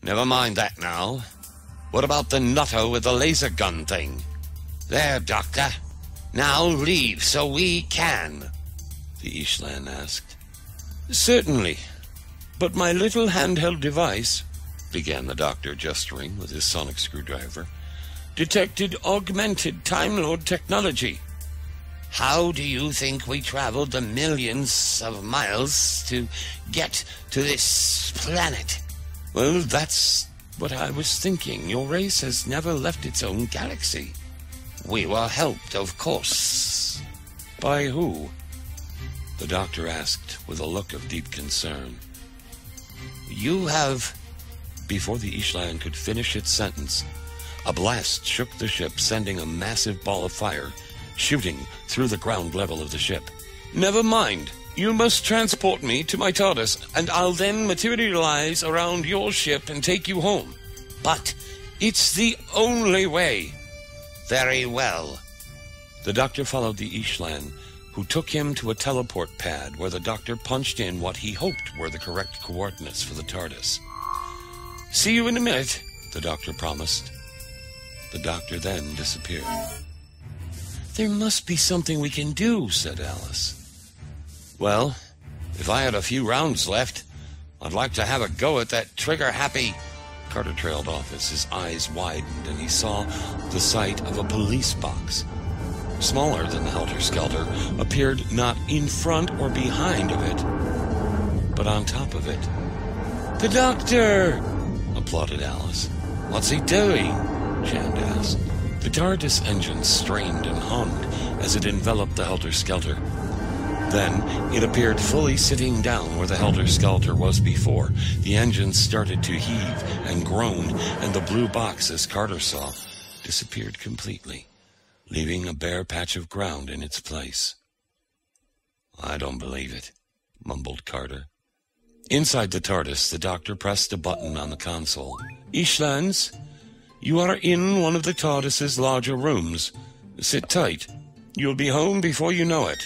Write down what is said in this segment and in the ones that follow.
Never mind that now. What about the nutter with the laser gun thing? There, Doctor. Now leave so we can, the Ishlan asked. Certainly. But my little handheld device, began the doctor, gesturing with his sonic screwdriver, detected augmented Time Lord technology. How do you think we traveled the millions of miles to get to this planet? Well, that's what I was thinking. Your race has never left its own galaxy. We were helped, of course. By who? The doctor asked with a look of deep concern. You have... Before the Ishlan could finish its sentence, a blast shook the ship, sending a massive ball of fire shooting through the ground level of the ship. Never mind. You must transport me to my TARDIS, and I'll then materialize around your ship and take you home. But it's the only way. Very well. The doctor followed the Ishlan, who took him to a teleport pad where the doctor punched in what he hoped were the correct coordinates for the TARDIS. See you in a minute, the doctor promised. The doctor then disappeared. There must be something we can do, said Alice. Well, if I had a few rounds left, I'd like to have a go at that trigger-happy... Carter trailed off as his eyes widened and he saw the sight of a police box. Smaller than the helter-skelter, appeared not in front or behind of it, but on top of it. The doctor! Applauded Alice. What's he doing? Chand asked. The TARDIS engine strained and hummed as it enveloped the helter-skelter. Then it appeared fully sitting down where the helter-skelter was before. The engine started to heave and groan, and the blue box, as Carter saw, disappeared completely, leaving a bare patch of ground in its place. I don't believe it, mumbled Carter. Inside the TARDIS, the doctor pressed a button on the console. Ishlans, you are in one of the TARDIS's larger rooms. Sit tight. You'll be home before you know it.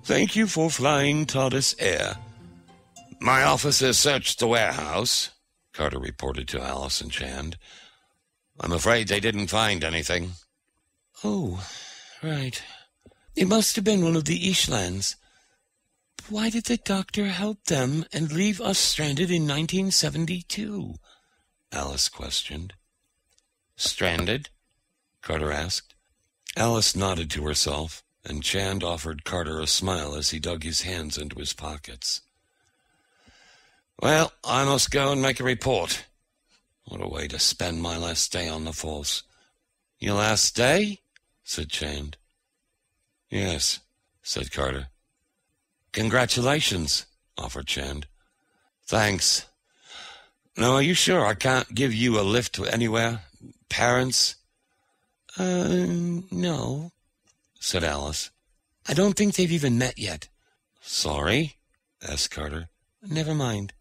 Thank you for flying TARDIS Air. My officers searched the warehouse, Carter reported to Alice and Chand. I'm afraid they didn't find anything. Oh, right. It must have been one of the Ishlans. Why did the doctor help them and leave us stranded in 1972? Alice questioned. Stranded? Carter asked. Alice nodded to herself, and Chand offered Carter a smile as he dug his hands into his pockets. Well, I must go and make a report. What a way to spend my last day on the force. Your last day? Said Chand. Yes, said Carter. Congratulations, offered Chand. Thanks. Now, are you sure I can't give you a lift to anywhere? Parents? No, said Alice. I don't think they've even met yet. Sorry? Asked Carter. Never mind.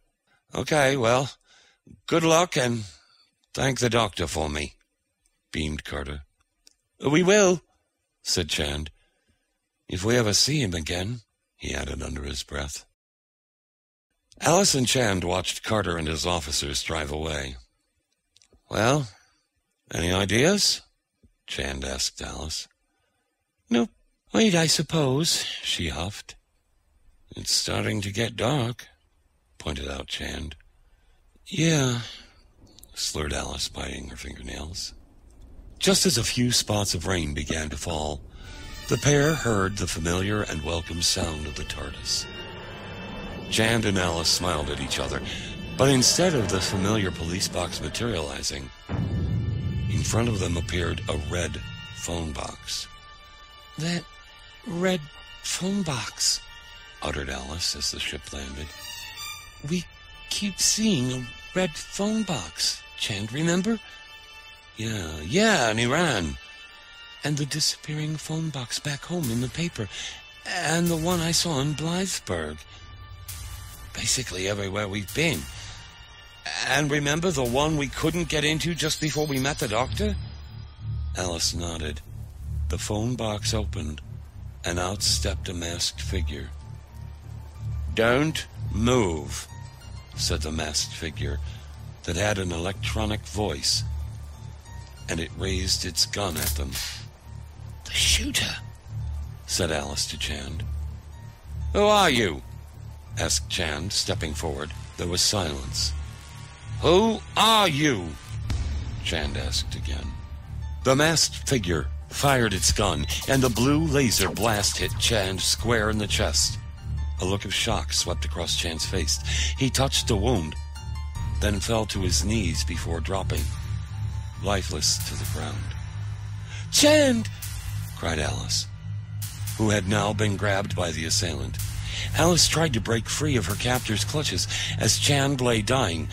Okay, well, good luck and thank the doctor for me, beamed Carter. We will, said Chand. If we ever see him again, he added under his breath. Alice and Chand watched Carter and his officers drive away. Well, any ideas? Chand asked Alice. Nope. Wait, I suppose, she huffed. It's starting to get dark, pointed out Chand. Yeah, slurred Alice, biting her fingernails. Just as a few spots of rain began to fall, the pair heard the familiar and welcome sound of the TARDIS. Chand and Alice smiled at each other, but instead of the familiar police box materializing, in front of them appeared a red phone box. That red phone box, uttered Alice as the ship landed. We keep seeing a red phone box, Chand, remember? Yeah, in Iran. And the disappearing phone box back home in the paper, and the one I saw in Blythburg. Basically everywhere we've been. And remember the one we couldn't get into just before we met the doctor? Alice nodded. The phone box opened, and out stepped a masked figure. Don't move, said the masked figure, that had an electronic voice, and it raised its gun at them. "The shooter," said Alice to Chand. "Who are you?" asked Chand, stepping forward. There was silence. "Who are you?" Chand asked again. The masked figure fired its gun, and the blue laser blast hit Chand square in the chest. A look of shock swept across Chand's face. He touched the wound, then fell to his knees before dropping, lifeless, to the ground. "Chand!" cried Alice, who had now been grabbed by the assailant. Alice tried to break free of her captor's clutches as Chand lay dying,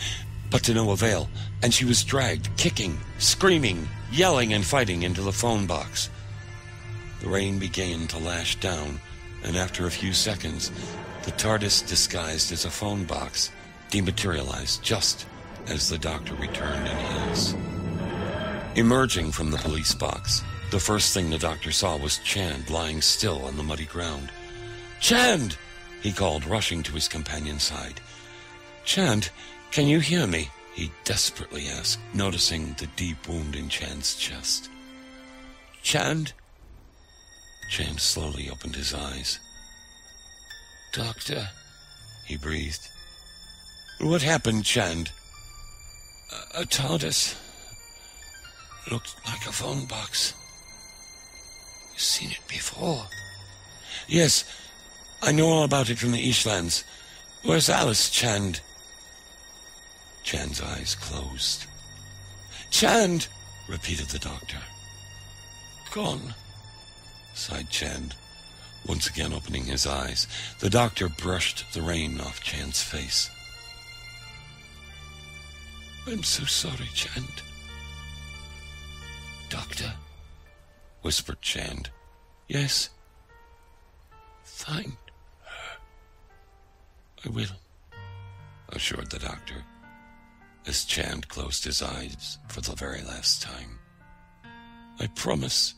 but to no avail, and she was dragged, kicking, screaming, yelling, and fighting into the phone box. The rain began to lash down, and after a few seconds, the TARDIS disguised as a phone box dematerialized just as the doctor returned in his. Emerging from the police box, the first thing the doctor saw was Chand lying still on the muddy ground. "Chand!" he called, rushing to his companion's side. "Chand, can you hear me?" he desperately asked, noticing the deep wound in Chand's chest. "Chand?" Chand slowly opened his eyes. "Doctor," he breathed. "What happened, Chand?" A TARDIS. Looked like a phone box." "You've seen it before?" "Yes, I know all about it from the Eastlands. Where's Alice, Chand?" Chand's eyes closed. "Chand!" repeated the doctor. "Gone," sighed Chand, once again opening his eyes. The doctor brushed the rain off Chand's face. "I'm so sorry, Chand." "Doctor," whispered Chand. "Yes." "Find her." "I will," assured the doctor, as Chand closed his eyes for the very last time. "I promise."